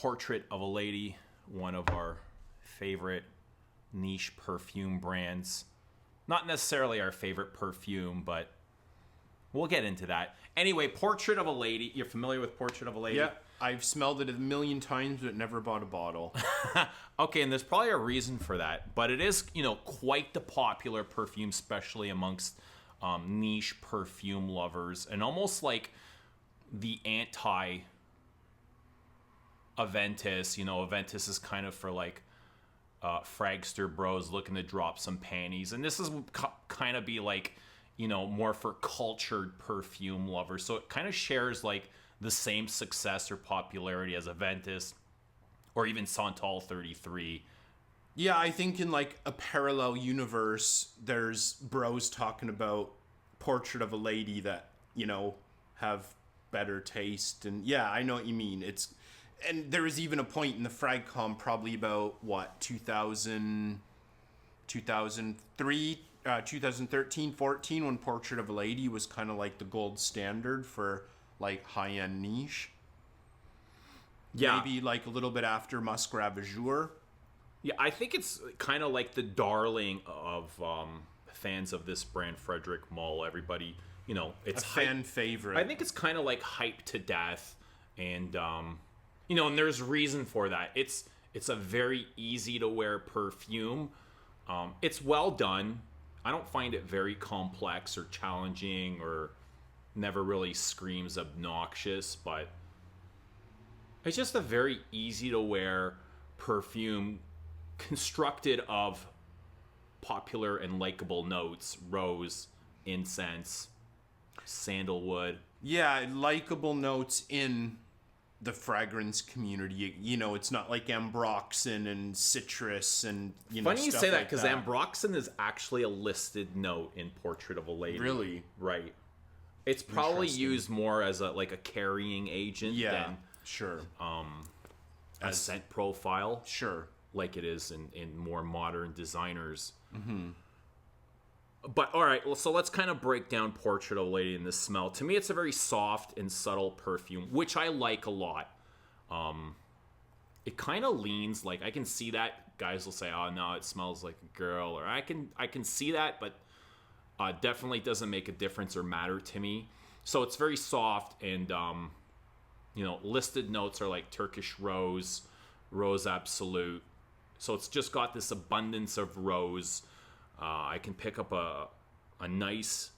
Portrait of a Lady, one of our favorite niche perfume brands. Not necessarily our favorite perfume, but we'll get into that. Anyway, Portrait of a Lady. You're familiar with Portrait of a Lady? Yeah, I've smelled it a million times, but never bought a bottle. Okay, and there's probably a reason for that, but it is, quite the popular perfume, especially amongst niche perfume lovers, and almost like the anti Aventus. Aventus is kind of for like Fragster bros looking to drop some panties, and this is kind of be like, more for cultured perfume lovers. So it kind of shares like the same success or popularity as Aventus or even Santal 33. Yeah, I think in like a parallel universe, there's bros talking about Portrait of a Lady that, have better taste. And yeah, I know what you mean. And there was even a point in the Fragcom probably about, 2003, 2013, 14, when Portrait of a Lady was kind of like the gold standard for like high-end niche. Yeah. Maybe like a little bit after MUSC RAVAGEUR. Yeah, I think it's kind of like the darling of fans of this brand, Frederic Malle. Everybody, it's a fan favorite. I think it's kind of like hyped to death, and and there's reason for that. It's a very easy to wear perfume. It's well done. I don't find it very complex or challenging, or never really screams obnoxious, but it's just a very easy to wear perfume constructed of popular and likable notes: rose, incense, sandalwood. Yeah, likable notes in the fragrance community. It's not like ambroxan and citrus and Funny you stuff say that, like because ambroxan is actually a listed note in Portrait of a Lady. Really? Right. It's probably used more as a carrying agent than sure. A scent profile. Sure. Like it is in more modern designers. Mm-hmm. But all right, well, so let's kind of break down Portrait of a Lady in this smell. To me, it's a very soft and subtle perfume, which I like a lot. It kind of leans, like, I can see that guys will say, "Oh no, it smells like a girl," or I can see that, but definitely doesn't make a difference or matter to me. So it's very soft, and listed notes are like Turkish rose, rose absolute. So it's just got this abundance of rose. I can pick up a nice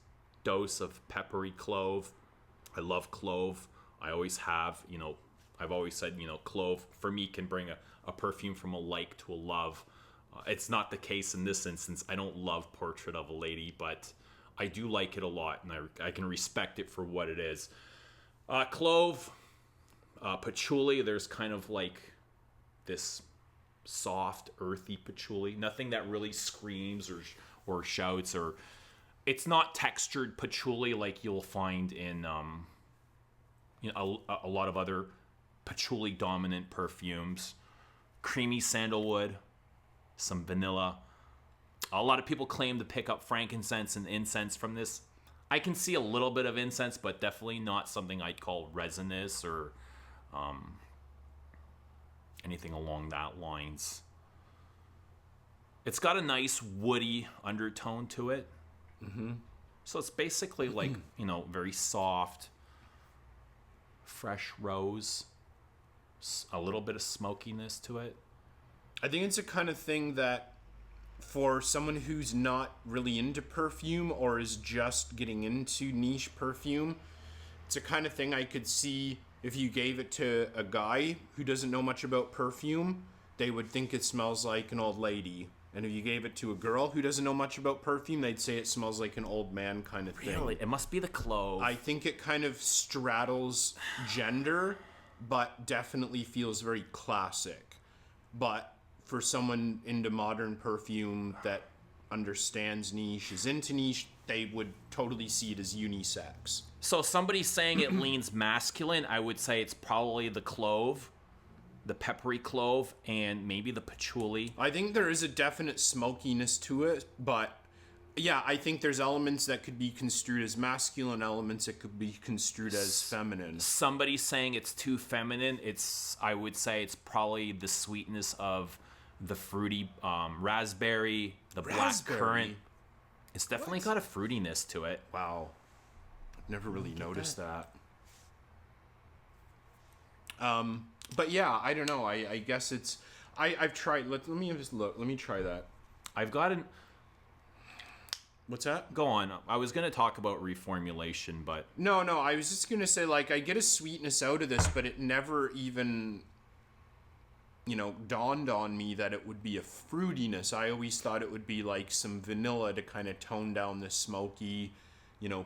dose of peppery clove. I love clove. I always have. I've always said, clove for me can bring a perfume from a like to a love. It's not the case in this instance. I don't love Portrait of a Lady, but I do like it a lot, and I can respect it for what it is. Clove, patchouli, there's kind of like this soft, earthy patchouli. Nothing that really screams or shouts, or it's not textured patchouli like you'll find in a lot of other patchouli dominant perfumes. Creamy sandalwood, some vanilla. A lot of people claim to pick up frankincense and incense from this. I can see a little bit of incense, but definitely not something I'd call resinous or anything along that lines. It's got a nice woody undertone to it. Mm-hmm. So it's basically like, very soft, fresh rose, a little bit of smokiness to it. I think it's a kind of thing that for someone who's not really into perfume or is just getting into niche perfume, it's a kind of thing I could see if you gave it to a guy who doesn't know much about perfume, they would think it smells like an old lady. And if you gave it to a girl who doesn't know much about perfume, they'd say it smells like an old man kind of thing. Really? It must be the clove. I think it kind of straddles gender, but definitely feels very classic. But for someone into modern perfume that understands niche, is into niche, they would totally see it as unisex. So somebody saying it leans masculine, I would say it's probably the clove, the peppery clove, and maybe the patchouli. I think there is a definite smokiness to it, but Yeah, I think there's elements that could be construed as masculine, elements that could be construed as feminine. Somebody saying it's too feminine. I would say it's probably the sweetness of the fruity raspberry, the black currant. It's definitely got a fruitiness to it. Wow. I've never really noticed that. But yeah, I don't know. I guess it's... I've tried... Let me just look. Let me try that. I've got an... What's that? Go on. I was going to talk about reformulation, but... No, I was just going to say, like, I get a sweetness out of this, but it never even, dawned on me that it would be a fruitiness. I always thought it would be, like, some vanilla to kind of tone down the smoky,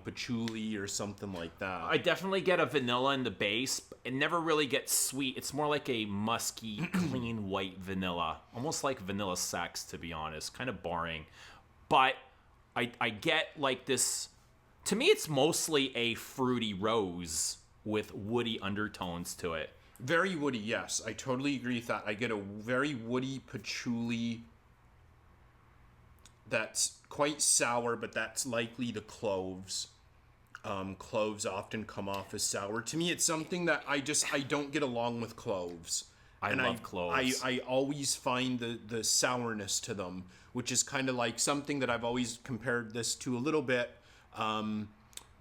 patchouli or something like that. I definitely get a vanilla in the base. It never really gets sweet. It's more like a musky, clean white vanilla. Almost like vanilla sex, to be honest. Kind of boring. But... I get like this, to me it's mostly a fruity rose with woody undertones to it. Very woody, yes. I totally agree with that. I get a very woody patchouli that's quite sour, but that's likely the cloves. Cloves often come off as sour. To me, it's something that I don't get along with cloves. I love cloves. I always find the sourness to them, which is kind of like something that I've always compared this to a little bit,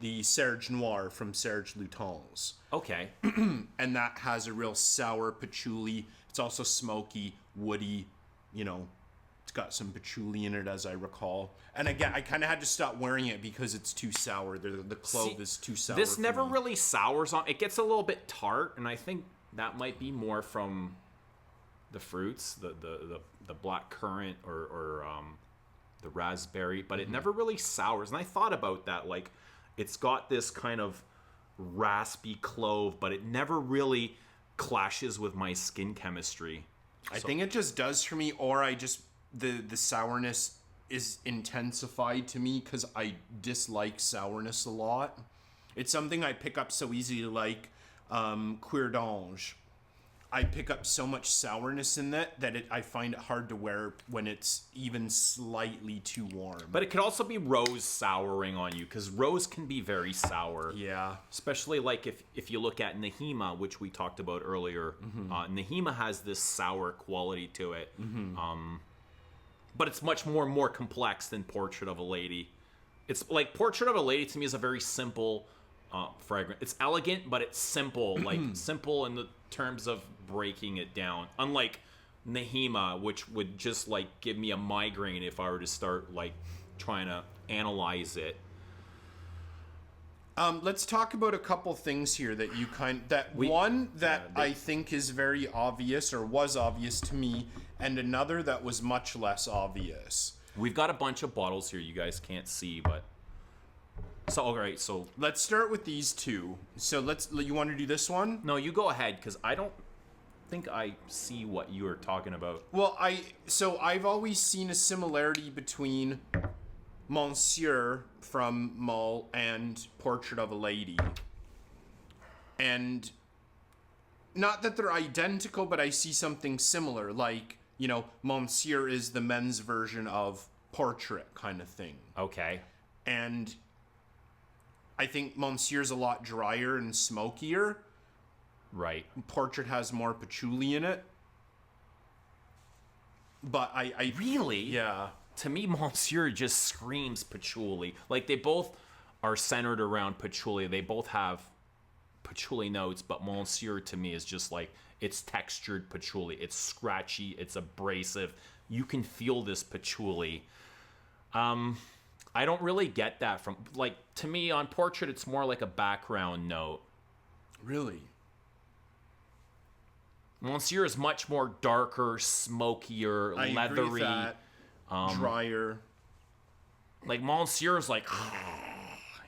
the Serge Noir from Serge Lutens. Okay. And that has a real sour patchouli. It's also smoky, woody, it's got some patchouli in it, as I recall. And again, I kind of had to stop wearing it because it's too sour. The clove is too sour. This never really sours on. It gets a little bit tart, and I think that might be more from the fruits, the black currant or the raspberry, but it never really sours. And I thought about that, like it's got this kind of raspy clove, but it never really clashes with my skin chemistry. I think it just does for me, or I just the sourness is intensified to me because I dislike sourness a lot. It's something I pick up so easily, like CUIR d'Ange. I pick up so much sourness in that I find it hard to wear when it's even slightly too warm. But it could also be rose souring on you, because rose can be very sour. Yeah. Especially like if you look at Nehima, which we talked about earlier. Nehima has this sour quality to it. But it's much more complex than Portrait of a Lady. It's like Portrait of a Lady to me is a very simple fragrance. It's elegant, but it's simple. Like simple in the terms of breaking it down. Unlike Nehima, which would just like give me a migraine if I were to start like trying to analyze it. Let's talk about a couple things here that you I think is very obvious, or was obvious to me, and another that was much less obvious. We've got a bunch of bottles here you guys can't see, but so all right, so let's start with these two. So you want to do this one? No, you go ahead, because I don't think I see what you are talking about. Well, I've always seen a similarity between Monsieur from Malle and Portrait of a Lady. And not that they're identical, but I see something similar. Like, Monsieur is the men's version of Portrait kind of thing. Okay. And I think Monsieur's a lot drier and smokier. Right. Portrait has more patchouli in it. But I really? Yeah. To me, Monsieur just screams patchouli. Like, they both are centered around patchouli. They both have patchouli notes, but Monsieur to me is just like, it's textured patchouli. It's scratchy. It's abrasive. You can feel this patchouli. I don't really get that from, like, to me on Portrait, it's more like a background note. Really? Monsieur is much more darker, smokier, leathery. Agree with that. Drier. Like Monsieur is like,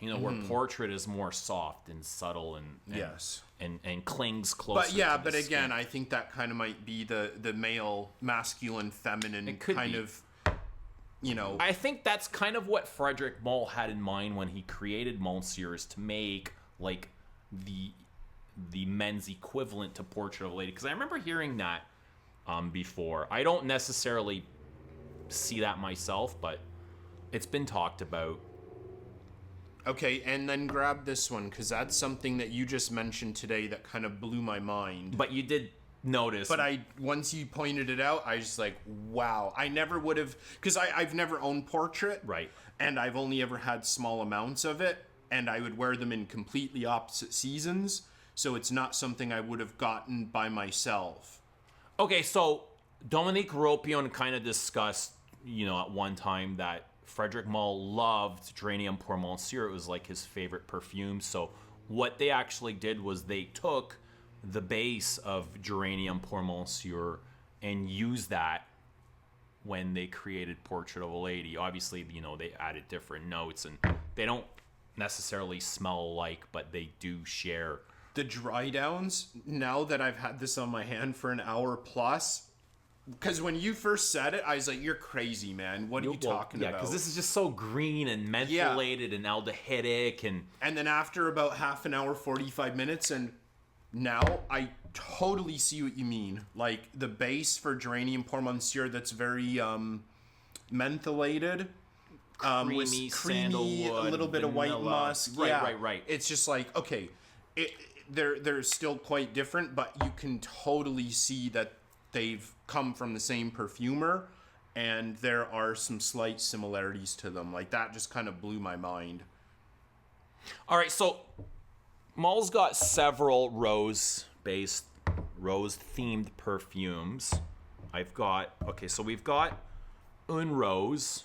where Portrait is more soft and subtle and yes, and clings closer. But yeah, to the again, skin. I think that kind of might be the male, masculine, feminine kind of. I think that's kind of what Frederic Malle had in mind when he created Monsieur, is to make like the men's equivalent to Portrait of a Lady. Because I remember hearing that before. I don't necessarily see that myself, but It's been talked about. Okay, and then grab this one, because that's something that you just mentioned today that kind of blew my mind. But you did notice. But once you pointed it out, I was just like, wow. I never would have, because I've never owned Portrait. Right. And I've only ever had small amounts of it, and I would wear them in completely opposite seasons, so it's not something I would have gotten by myself. Okay, so Dominique Ropion kind of discussed, at one time that Frederic Malle loved Geranium Pour Monsieur. It was like his favorite perfume. So what they actually did was they took the base of Geranium Pour Monsieur and used that when they created Portrait of a Lady. Obviously, they added different notes, and they don't necessarily smell alike, but they do share. The dry downs, now that I've had this on my hand for an hour plus, because when you first said it, I was like, you're crazy, man. What are you talking about? Yeah, because this is just so green and mentholated and aldehydic. And then after about half an hour, 45 minutes, and now I totally see what you mean. Like, the base for Geranium Pour Monsieur that's very mentholated. Creamy, sandalwood, a little bit of white musk. Right. It's just like, okay, they're still quite different, but you can totally see that they've come from the same perfumer, and there are some slight similarities to them. Like, that just kind of blew my mind. All right, so Malle's got several rose-themed perfumes. We've got Un Rose,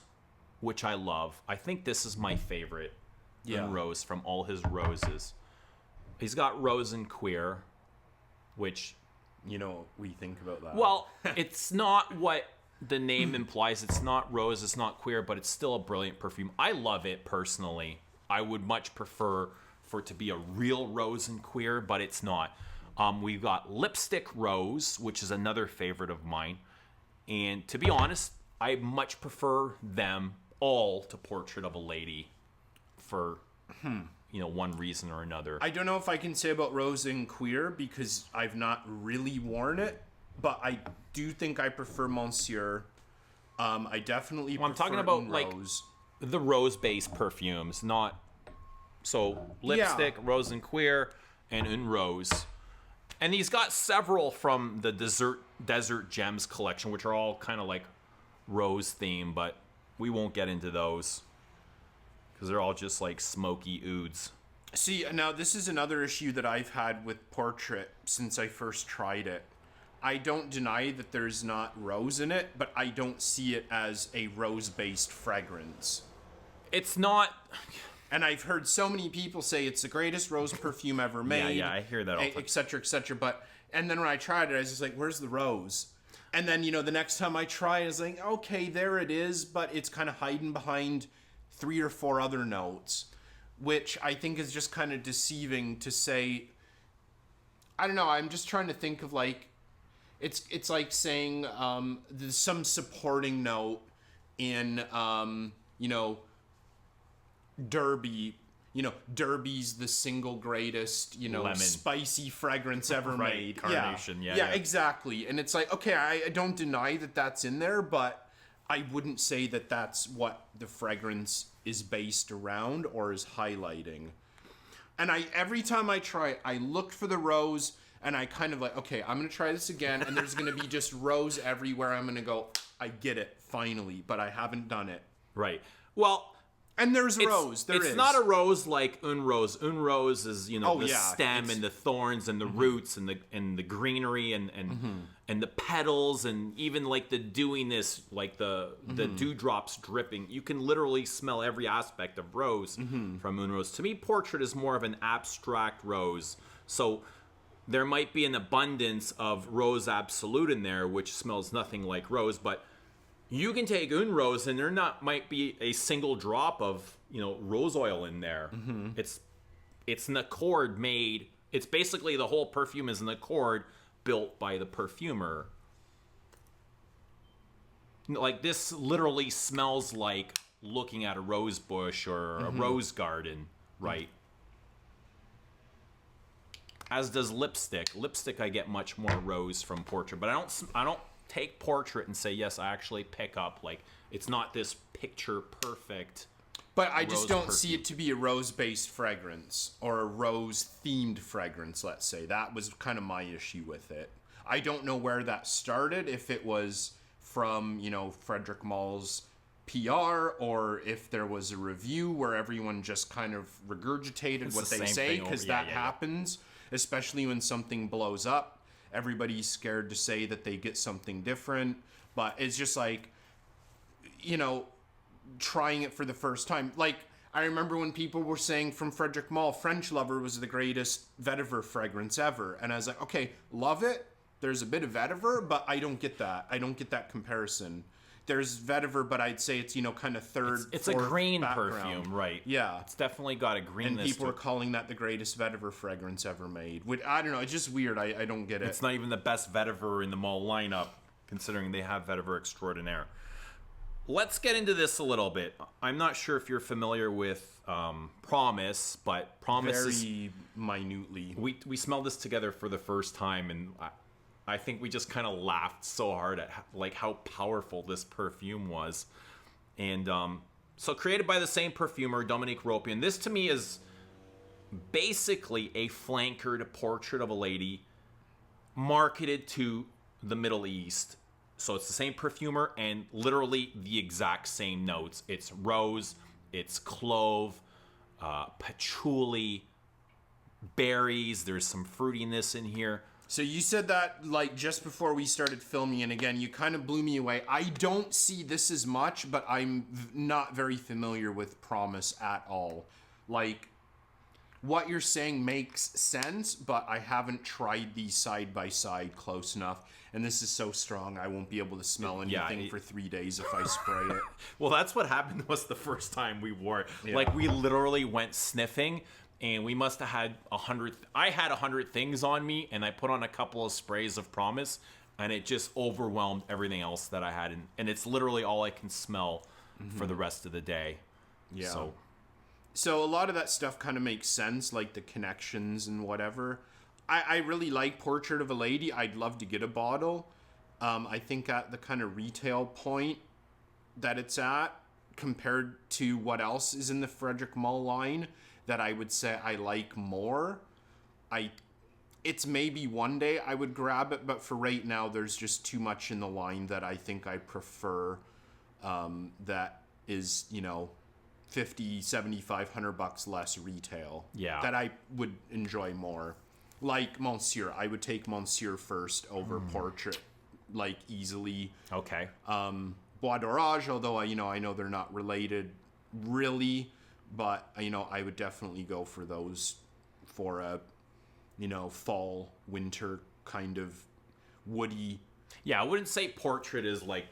which I love. I think this is my favorite Un Rose from all his roses. He's got Rose and CUIR, which... we think about that. Well, it's not what the name implies. It's not Rose, it's not CUIR, but it's still a brilliant perfume. I love it personally. I would much prefer for it to be a real Rose and CUIR, but it's not. We've got Lipstick Rose, which is another favorite of mine. And to be honest, I much prefer them all to Portrait of a Lady for... one reason or another. I don't know if I can say about Rose and CUIR because I've not really worn it, but I do think I prefer Monsieur. I definitely prefer I'm talking about Rose. Like the rose-based perfumes, not Lipstick, Rose and CUIR, and Un Rose. And he's got several from the Desert Gems collection, which are all kind of like rose themed, but we won't get into those. Because they're all just like smoky ouds. See, now this is another issue that I've had with Portrait since I first tried it. I don't deny that there's not rose in it, but I don't see it as a rose-based fragrance. It's not... And I've heard so many people say it's the greatest rose perfume ever made. Yeah, I hear that all the time. Et cetera, et cetera. And then when I tried it, I was just like, where's the rose? And then, the next time I try it, I was like, okay, there it is, but it's kind of hiding behind 3 or 4 other notes, which I think is just kind of deceiving to say. I don't know. I'm just trying to think of like, it's like saying there's some supporting note in Derby. Derby's the single greatest, Lemon. spicy fragrance ever made. Carnation. Yeah, exactly. And it's like, okay, I don't deny that that's in there, but I wouldn't say that that's what the fragrance is based around or is highlighting. And every time I try it, I look for the rose, and I kind of like, okay, I'm going to try this again, and there's going to be just rose everywhere. I'm going to go, I get it, finally, but I haven't done it. Right. Well... And there's rose. It's not a rose like Un Rose. Un Rose is, the stem and the thorns and the roots and the greenery and the petals and even like the dewiness, like the dewdrops dripping. You can literally smell every aspect of rose from Un Rose. To me, Portrait is more of an abstract rose. So there might be an abundance of Rose Absolute in there, which smells nothing like rose, but you can take Un Rose and there might be a single drop of, rose oil in there. It's an accord made. It's basically the whole perfume is an accord built by the perfumer. Like, this literally smells like looking at a rose bush or a rose garden, right? As does Lipstick. Lipstick, I get much more rose from Portrait, but I don't take Portrait and say, yes, I actually pick up, like, it's not this picture perfect. But I just don't perfume. see it to be a rose-based fragrance or a rose-themed fragrance, let's say. That was kind of my issue with it. I don't know where that started, if it was from, you know, Frederic Malle's PR, or if there was a review where everyone just kind of regurgitated what they say, because that happens, especially when something blows up. Everybody's scared to say that they get something different, but it's just like, you know, trying it for the first time. Like, I remember when people were saying from Frederic Malle, French Lover was the greatest vetiver fragrance ever. And I was like, okay, love it. There's a bit of vetiver, but I don't get that. I don't get that comparison. There's vetiver, but I'd say it's, you know, kind of third, It's a green perfume, right? Yeah. It's definitely got a greenness. And people are calling that the greatest vetiver fragrance ever made. Which, I don't know, it's just weird. I don't get it. It's not even the best vetiver in the Malle lineup, considering they have vetiver extraordinaire. Let's get into this a little bit. I'm not sure if you're familiar with Promise, but Promise very minutely. We smelled this together for the first time, and I think we just kind of laughed so hard at how powerful this perfume was. And so created by the same perfumer, Dominique Ropian. This to me is basically a flankered portrait of a lady marketed to the Middle East. So it's the same perfumer and literally the exact same notes. It's rose, it's clove, patchouli, berries. There's some fruitiness in here. So you said that like just before we started filming, and again, you kind of blew me away. I don't see this as much, but I'm not very familiar with Promise at all. Like, what you're saying makes sense, but I haven't tried these side by side close enough. And this is so strong, I won't be able to smell anything for 3 days if I spray it. Well, that's what happened to us the first time we wore it. Yeah. Like, we literally went sniffing, and we must have had 100. I had 100 things on me, and I put on a couple of sprays of Promise, and it just overwhelmed everything else that I had. And it's literally all I can smell for the rest of the day. Yeah. So a lot of that stuff kind of makes sense, like the connections and whatever. I really like Portrait of a Lady. I'd love to get a bottle. I think at the kind of retail point that it's at, compared to what else is in the Frederic Malle line, that I would say I like more. It's maybe one day I would grab it, but for right now, there's just too much in the line that I think I prefer. That is, you know, $50, $75, $100 less retail. Yeah. That I would enjoy more. Like Monsieur, I would take Monsieur first over Portrait, like, easily. Okay. Bois d'Orage, although I know they're not related really, but I would definitely go for those for a fall winter kind of woody. Yeah, I wouldn't say Portrait is like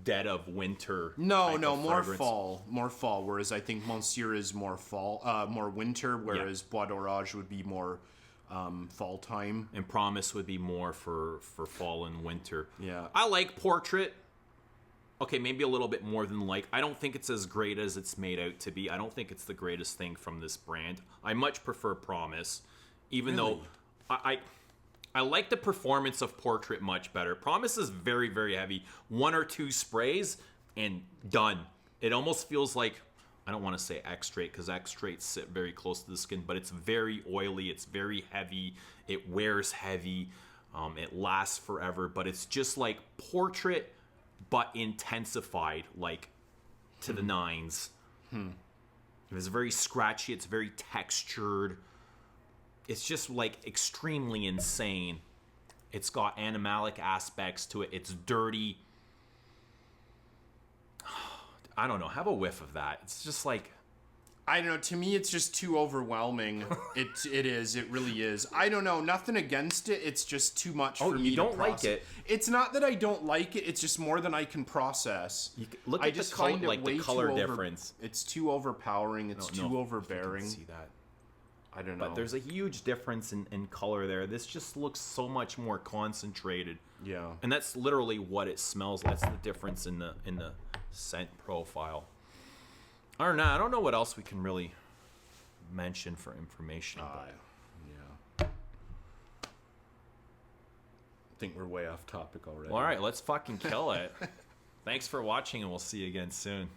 dead of winter. No, more fall. Whereas I think Monsieur is more fall, more winter. Whereas Bois d'Orage would be more fall time, and Promise would be more for fall and winter. Yeah, I like Portrait. Okay, maybe a little bit more than like. I don't think it's as great as it's made out to be. I don't think it's the greatest thing from this brand. I much prefer Promise, even though I like the performance of Portrait much better. Promise is very, very heavy. 1 or 2 sprays and done. It almost feels like, I don't want to say extrait because extraits sit very close to the skin, but it's very oily. It's very heavy. It wears heavy. It lasts forever, but it's just like Portrait, but intensified, like to the nines. It's very scratchy. It's very textured. It's just like extremely insane. It's got animalic aspects to it. It's dirty. I don't know. Have a whiff of that. It's just like, I don't know. To me, it's just too overwhelming. It is. It really is. I don't know. Nothing against it. It's just too much for me to process. Oh, you don't like it? It's not that I don't like it. It's just more than I can process. Look at the color difference. It's too overpowering. It's too overbearing. You can see that. I don't know. But there's a huge difference in color there. This just looks so much more concentrated. Yeah. And that's literally what it smells like. That's the difference in the scent profile. I don't know what else we can really mention for information. Yeah. think we're way off topic already. Well, all right, let's fucking kill it. Thanks for watching, and we'll see you again soon.